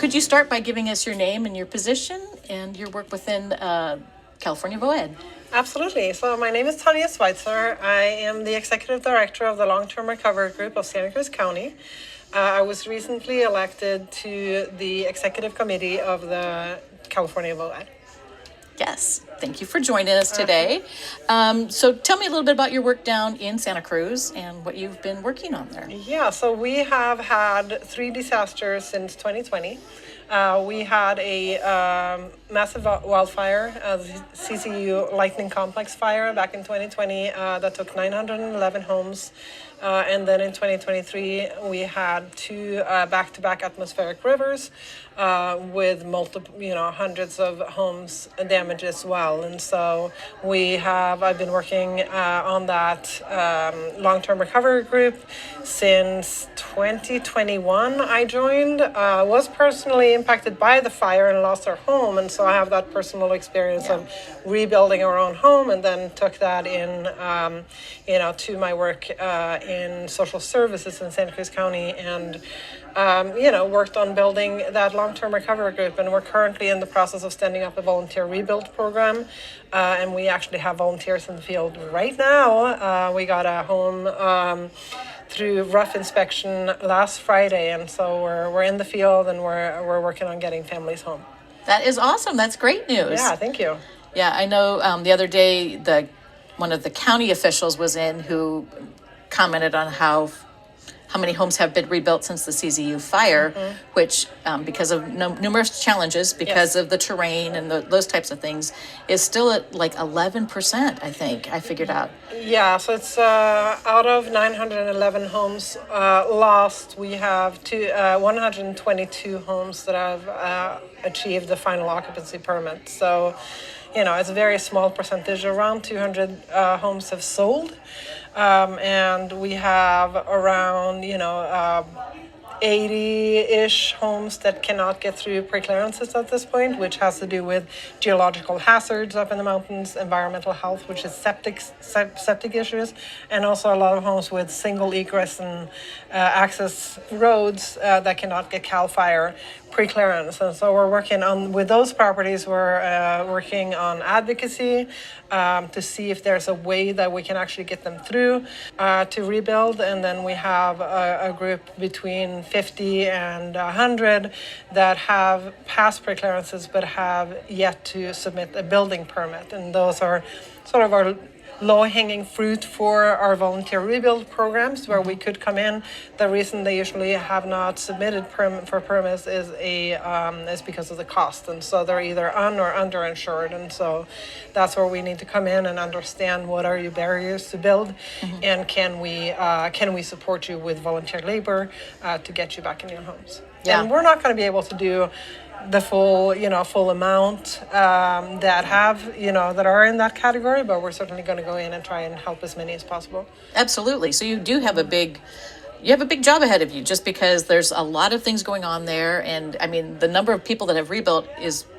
could you start by giving us your name and your position and your work within California VOAD? Absolutely. So my name is Tonje Switzer. I am the Executive Director of the Long-Term Recovery Group of Santa Cruz County. I was recently elected to the Executive Committee of the California VOAD. Yes, thank you for joining us today. So tell me a little bit about your work down in Santa Cruz and what you've been working on there. Yeah, so we have had 3 disasters since 2020. We had a massive wildfire, the CCU Lightning Complex fire back in 2020 that took 911 homes. And then in 2023, we had 2 back-to-back atmospheric rivers with multiple, hundreds of homes damaged as well. And so I've been working on that long-term recovery group since 2021. I joined, was personally impacted by the fire and lost our home. And so I have that personal experience of rebuilding our own home, and then took that in, to my work in social services in Santa Cruz County, and worked on building that long-term recovery group. And we're currently in the process of standing up a volunteer rebuild program, and we actually have volunteers in the field right now. We got a home through rough inspection last Friday, and so we're in the field, and we're working on getting families home. That is awesome. That's great news. Yeah, thank you. Yeah, I know the other day one of the county officials was in who commented on how many homes have been rebuilt since the CZU fire, which because of numerous challenges, because of the terrain and those types of things, is still at like 11%, I think, I figured out. Yeah, so it's out of 911 homes lost, we have 122 homes that have achieved the final occupancy permit. So, it's a very small percentage. Around 200 homes have sold. And we have around, 80-ish homes that cannot get through pre-clearances at this point, which has to do with geological hazards up in the mountains, environmental health, which is septic issues, and also a lot of homes with single egress and access roads that cannot get CAL FIRE pre-clearance. And so we're working on, with those properties, we're working on advocacy to see if there's a way that we can actually get them through to rebuild. And then we have a group between 50 and 100 that have passed pre-clearances but have yet to submit a building permit. And those are sort of our low-hanging fruit for our volunteer rebuild programs, where we could come in. The reason they usually have not submitted for permits is because of the cost, and so they're either or underinsured. And so that's where we need to come in and understand what are your barriers to build, and can we support you with volunteer labor to get you back in your homes. Yeah. And we're not going to be able to do the full amount that are in that category, but we're certainly going to go in and try and help as many as possible. Absolutely. So you do have a big job ahead of you, just because there's a lot of things going on there. And I mean, the number of people that have rebuilt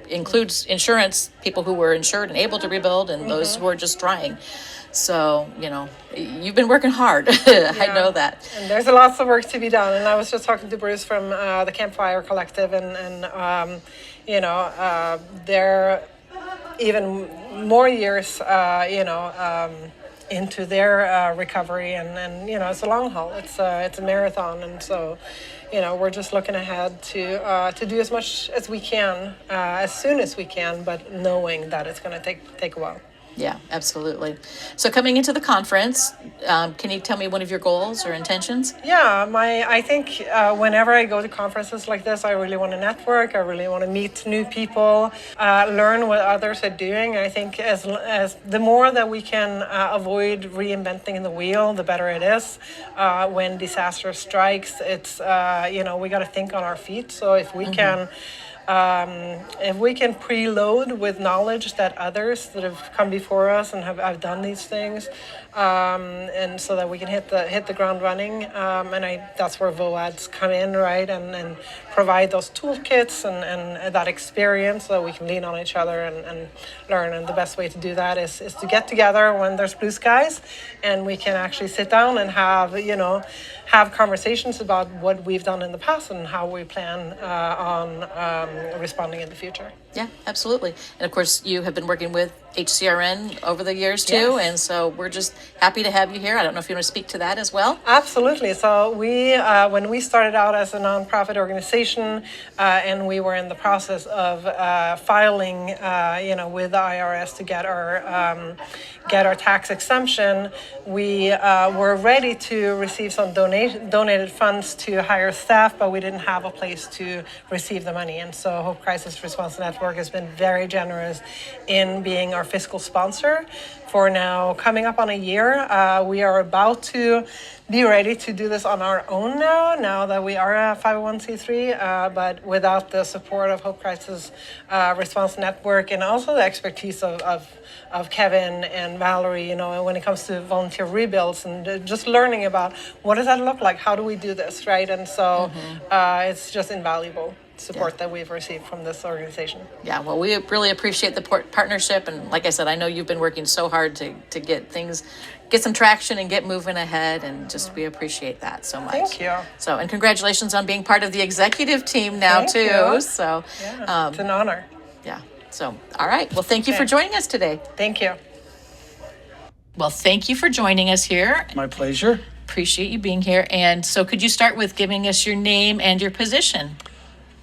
includes insurance, people who were insured and able to rebuild, and those who are just trying. So, you've been working hard. I know that. And there's lots of work to be done. And I was just talking to Bruce from the Campfire Collective, and they're even more years, into their recovery. And it's a long haul. It's a marathon. And so, we're just looking ahead to do as much as we can, as soon as we can, but knowing that it's going to take a while. Yeah, absolutely. So coming into the conference, can you tell me one of your goals or intentions? Yeah, I think whenever I go to conferences like this, I really want to network. I really want to meet new people, learn what others are doing. I think as the more that we can avoid reinventing the wheel, the better it is. When disaster strikes, it's we got to think on our feet. So if we can if we can preload with knowledge that others that have come before us and have done these things, and so that we can hit the ground running, that's where VOADs come in, right, and provide those toolkits and that experience so we can lean on each other and learn. And the best way to do that is to get together when there's blue skies, and we can actually sit down and have conversations about what we've done in the past and how we plan on responding in the future. Yeah, absolutely. And of course, you have been working with HCRN over the years too, Yes. and so we're just happy to have you here. I don't know if you want to speak to that as well. Absolutely. So we, when we started out as a nonprofit organization, and we were in the process of filing, with the IRS to get our tax exemption, we were ready to receive some donated funds to hire staff, but we didn't have a place to receive the money. And so Hope Crisis Response Network has been very generous in being our fiscal sponsor for now coming up on a year. We are about to be ready to do this on our own now that we are a 501c3, but without the support of Hope Crisis Response Network and also the expertise of Kevin and Valerie, when it comes to volunteer rebuilds and just learning about what does that look like, how do we do this, right? And so it's just invaluable support that we've received from this organization. Yeah, well, we really appreciate the partnership, and like I said, I know you've been working so hard to get some traction and get moving ahead, and just we appreciate that so much. Thank you. So, and congratulations on being part of the executive team now Thank too. you. So, Yeah, it's an honor. yeah. So, all right. Well, thank you for joining us today. Thank you. Well, thank you for joining us here. My pleasure. Appreciate you being here. And so, could you start with giving us your name and your position?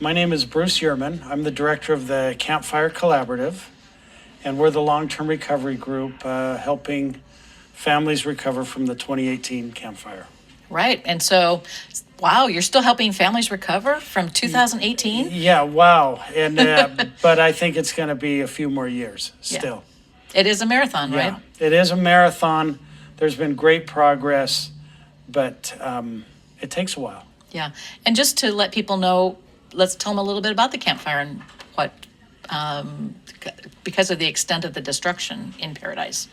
My name is Bruce Yerman. I'm the director of the Campfire Collaborative, and we're the long-term recovery group helping families recover from the 2018 campfire. Right. And so, wow, you're still helping families recover from 2018? Yeah, wow. And but I think it's going to be a few more years still. It is a marathon, right? Yeah, it is a marathon. There's been great progress, but it takes a while. Yeah. And just to let people know, let's tell them a little bit about the campfire and what, because of the extent of the destruction in Paradise.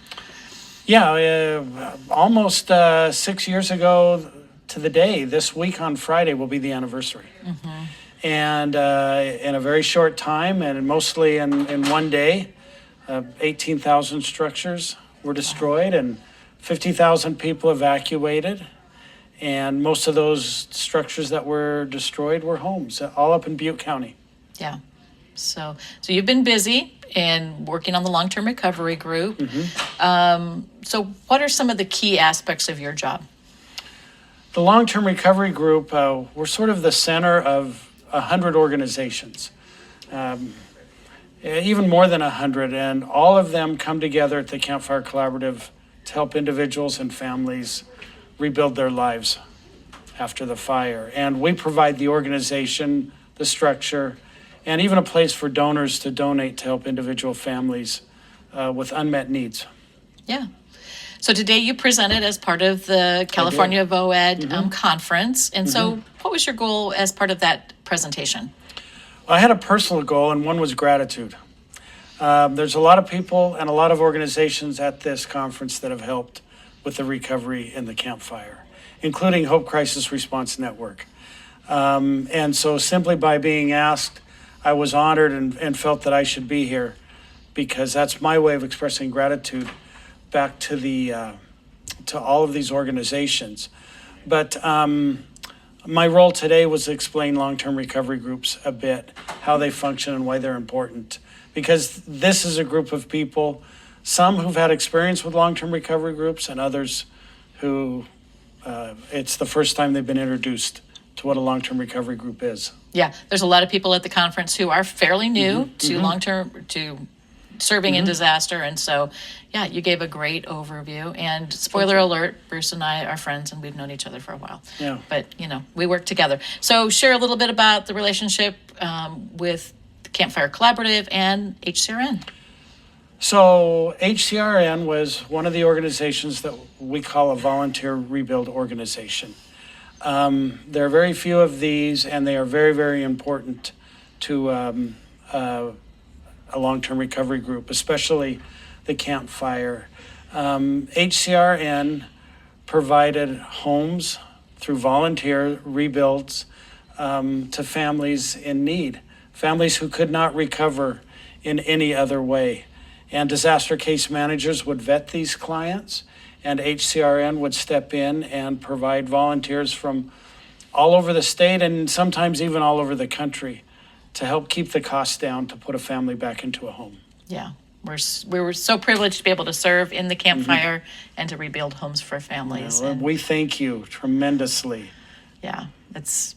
Yeah, almost 6 years ago to the day, this week on Friday will be the anniversary. Mm-hmm. And in a very short time, and mostly in one day, 18,000 structures were destroyed and 50,000 people evacuated. And most of those structures that were destroyed were homes, all up in Butte County. Yeah. So you've been busy and working on the long-term recovery group. Mm-hmm. So what are some of the key aspects of your job? The long-term recovery group, we're sort of the center of 100 organizations, even more than 100, and all of them come together at the Campfire Collaborative to help individuals and families rebuild their lives after the fire. And we provide the organization, the structure, and even a place for donors to donate to help individual families with unmet needs. Yeah. So today you presented as part of the California VOAD conference. And so what was your goal as part of that presentation? I had a personal goal, and one was gratitude. There's a lot of people and a lot of organizations at this conference that have helped with the recovery in the campfire, including Hope Crisis Response Network. And so simply by being asked, I was honored and felt that I should be here, because that's my way of expressing gratitude back to to all of these organizations. But my role today was to explain long-term recovery groups a bit, how they function and why they're important. Because this is a group of people, some who've had experience with long-term recovery groups and others who it's the first time they've been introduced to what a long-term recovery group is. Yeah, there's a lot of people at the conference who are fairly new to long-term, to serving in disaster. And so, yeah, you gave a great overview. And spoiler alert, Bruce and I are friends and we've known each other for a while. Yeah. But, we work together. So share a little bit about the relationship with the Campfire Collaborative and HCRN. So HCRN was one of the organizations that we call a volunteer rebuild organization. There are very few of these, and they are very, very important to a long-term recovery group, especially the campfire. HCRN provided homes through volunteer rebuilds to families in need, families who could not recover in any other way. And disaster case managers would vet these clients, and HCRN would step in and provide volunteers from all over the state and sometimes even all over the country to help keep the costs down to put a family back into a home. Yeah, we were so privileged to be able to serve in the campfire and to rebuild homes for families. Well, And we thank you tremendously. yeah, it's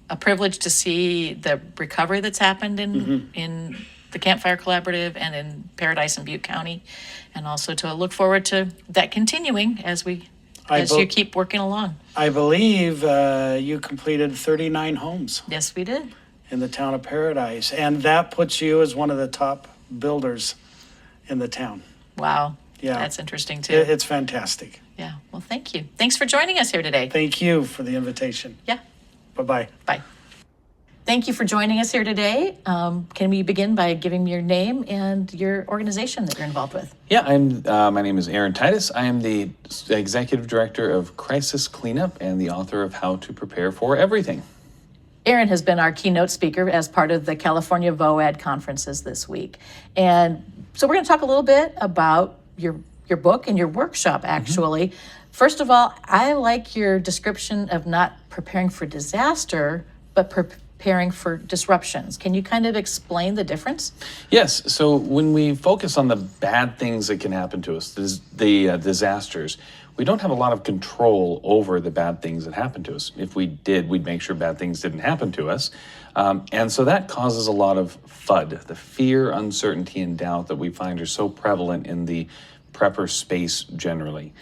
a privilege to see the recovery that's happened in the Campfire Collaborative and in Paradise and Butte County, and also to look forward to that continuing as you keep working along. I believe you completed 39 homes Yes, we did. in the town of Paradise, and that puts you as one of the top builders in the town. Wow. Yeah. That's interesting too. It's fantastic. Yeah. Well, thank you. Thanks for joining us here today. Thank you for the invitation. Yeah. Bye-bye. Bye. Thank you for joining us here today. Can we begin by giving me your name and your organization that you're involved with? Yeah, my name is Titus. I am the Executive Director of Crisis Cleanup and the author of How to Prepare for Everything. Aaron has been our keynote speaker as part of the California VOAD conferences this week. And so we're going to talk a little bit about your book and your workshop, actually. First of all, I like your description of not preparing for disaster, but preparing for disruptions. Can you kind of explain the difference? Yes, so when we focus on the bad things that can happen to us, the disasters, we don't have a lot of control over the bad things that happen to us. If we did, we'd make sure bad things didn't happen to us. And so that causes a lot of FUD, the fear, uncertainty, and doubt that we find are so prevalent in the prepper space generally.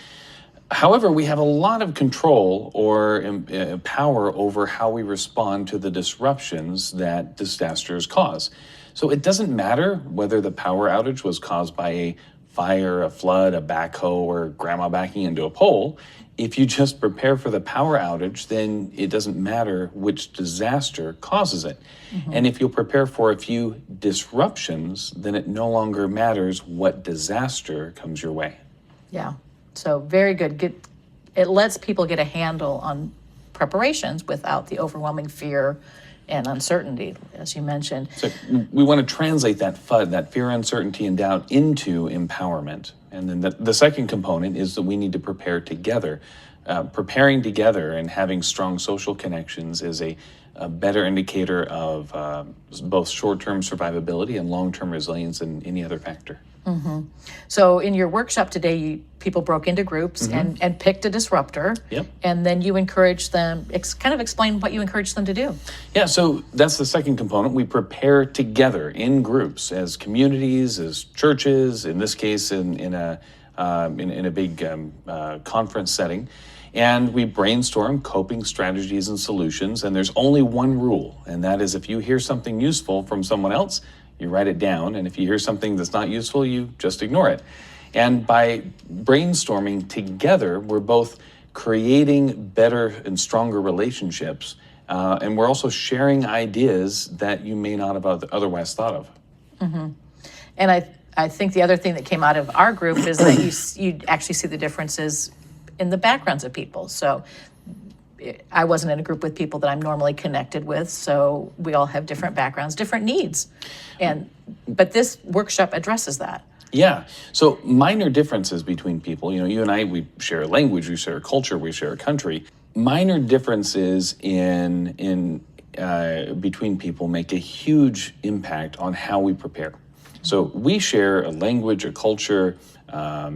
However, we have a lot of control or power over how we respond to the disruptions that disasters cause. So it doesn't matter whether the power outage was caused by a fire, a flood, a backhoe, or grandma backing into a pole. If you just prepare for the power outage, then it doesn't matter which disaster causes it. And if you'll prepare for a few disruptions, then it no longer matters what disaster comes your way. Yeah. So very good. It lets people get a handle on preparations without the overwhelming fear and uncertainty, as you mentioned. So we want to translate that FUD, that fear, uncertainty, and doubt into empowerment. And then the second component is that we need to prepare together. Preparing together and having strong social connections is a better indicator of both short-term survivability and long-term resilience than any other factor. So in your workshop today, people broke into groups and picked a disruptor. Yep. And then you encouraged them, kind of explain what you encouraged them to do. Yeah, so that's the second component. We prepare together in groups, as communities, as churches, in this case in a big conference setting. And we brainstorm coping strategies and solutions. And there's only one rule, and that is if you hear something useful from someone else, you write it down. And if you hear something that's not useful, you just ignore it. And by brainstorming together, we're both creating better and stronger relationships. And we're also sharing ideas that you may not have otherwise thought of. And I think the other thing that came out of our group is that you actually see the differences in the backgrounds of people. So I wasn't in a group with people that I'm normally connected with, so we all have different backgrounds, different needs. But this workshop addresses that. Yeah. So minor differences between people, you and I, we share a language, we share a culture, we share a country. Minor differences in between people make a huge impact on how we prepare. So we share a language, a culture, a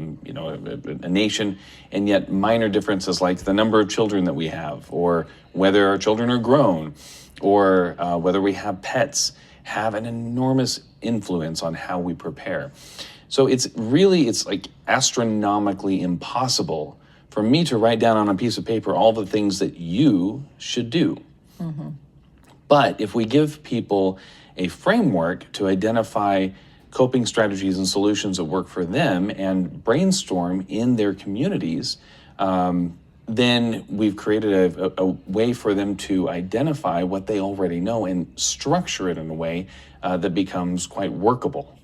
nation, and yet minor differences like the number of children that we have, or whether our children are grown, or whether we have pets, have an enormous influence on how we prepare. So it's like astronomically impossible for me to write down on a piece of paper all the things that you should do. But if we give people a framework to identify coping strategies and solutions that work for them and brainstorm in their communities, then we've created a way for them to identify what they already know and structure it in a way that becomes quite workable.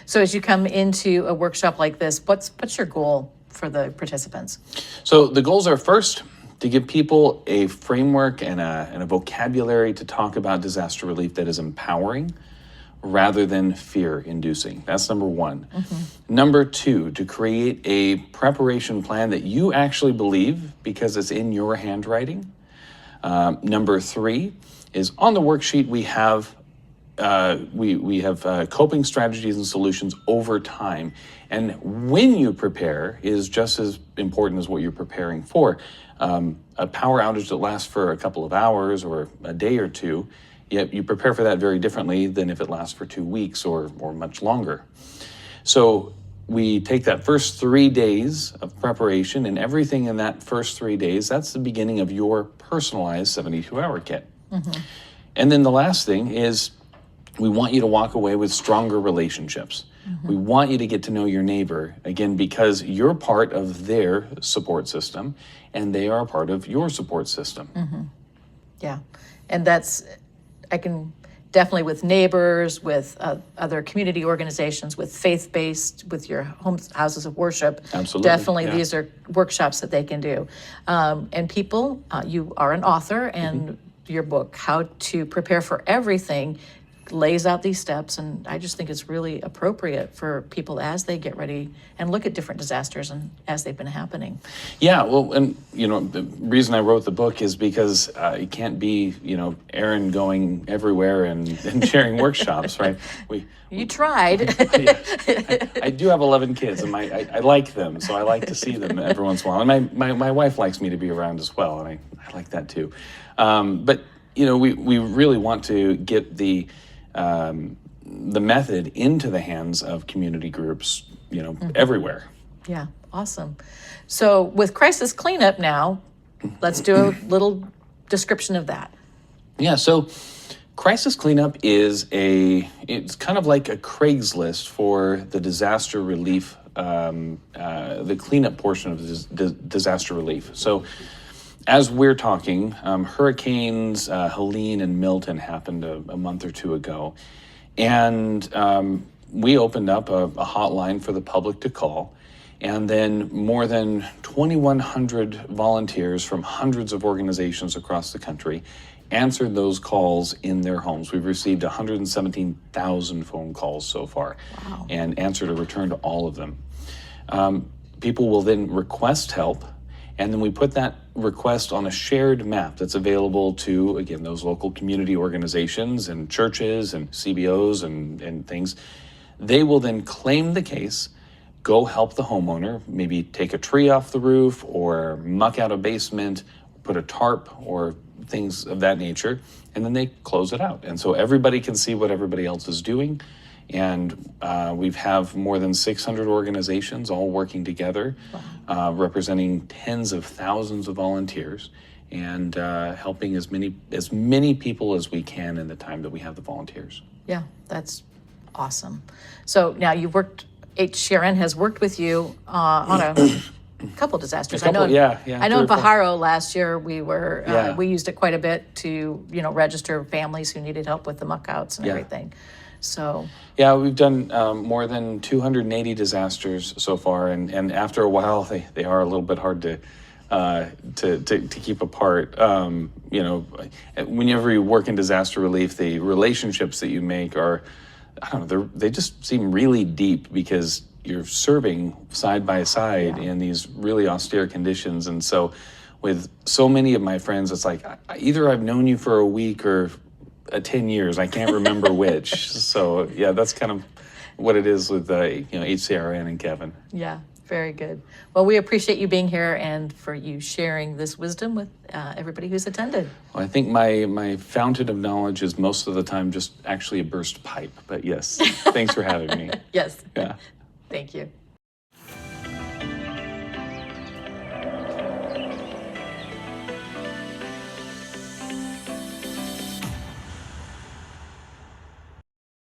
So as you come into a workshop like this, what's your goal for the participants? So the goals are, first, to give people a framework and a vocabulary to talk about disaster relief that is empowering rather than fear-inducing. That's number one. Number two, to create a preparation plan that you actually believe because it's in your handwriting. Number three is, on the worksheet we have coping strategies and solutions over time. And when you prepare is just as important as what you're preparing for. A power outage that lasts for a couple of hours or a day or two, yet you prepare for that very differently than if it lasts for 2 weeks or much longer. So we take that first 3 days of preparation, and everything in that first 3 days, that's the beginning of your personalized 72-hour kit. And then the last thing is, we want you to walk away with stronger relationships. We want you to get to know your neighbor, again, because you're part of their support system and they are a part of your support system. Yeah, and I can definitely, with neighbors, with other community organizations, with faith-based, with your houses of worship. Absolutely, Definitely, yeah. These are workshops that they can do. And people, you are an author, and your book, How to Prepare for Everything, lays out these steps, and I just think it's really appropriate for people as they get ready and look at different disasters and as they've been happening. Yeah, well, and the reason I wrote the book is because it can't be, Aaron going everywhere and sharing workshops, right? You tried. I do have 11 kids, and I like them, so I like to see them every once in a while. And my wife likes me to be around as well, and I like that too. But we really want to get the method into the hands of community groups, everywhere. Yeah, awesome. So with crisis cleanup now, let's do a little description of that. Yeah, so crisis cleanup it's kind of like a Craigslist for the disaster relief, the cleanup portion of disaster relief. So as we're talking, hurricanes Helene and Milton happened a month or two ago. And we opened up a hotline for the public to call. And then more than 2,100 volunteers from hundreds of organizations across the country answered those calls in their homes. We've received 117,000 phone calls so far. Wow. And answered a return to all of them. People will then request help. And then we put that request on a shared map that's available to, again, those local community organizations and churches and CBOs and things. They will then claim the case, go help the homeowner, maybe take a tree off the roof or muck out a basement, put a tarp or things of that nature, and then they close it out. And so everybody can see what everybody else is doing. And we have more than 600 organizations all working together, representing tens of thousands of volunteers, and helping as many people as we can in the time that we have the volunteers. Yeah, that's awesome. So now HCRN has worked with you on a couple disasters. I know in Pajaro last year we used it quite a bit to register families who needed help with the muck outs and everything. So yeah, we've done more than 280 disasters so far, and after a while they are a little bit hard to keep apart. Whenever you work in disaster relief, the relationships that you make are, they just seem really deep because you're serving side by side in these really austere conditions. And so with so many of my friends, it's like either I've known you for a week or 10 years. I can't remember which. So yeah, that's kind of what it is with HCRN and Kevin. Yeah, very good. Well, we appreciate you being here and for you sharing this wisdom with everybody who's attended. Well, I think my fountain of knowledge is most of the time just actually a burst pipe. But yes, thanks for having me. Yes. Yeah. Thank you.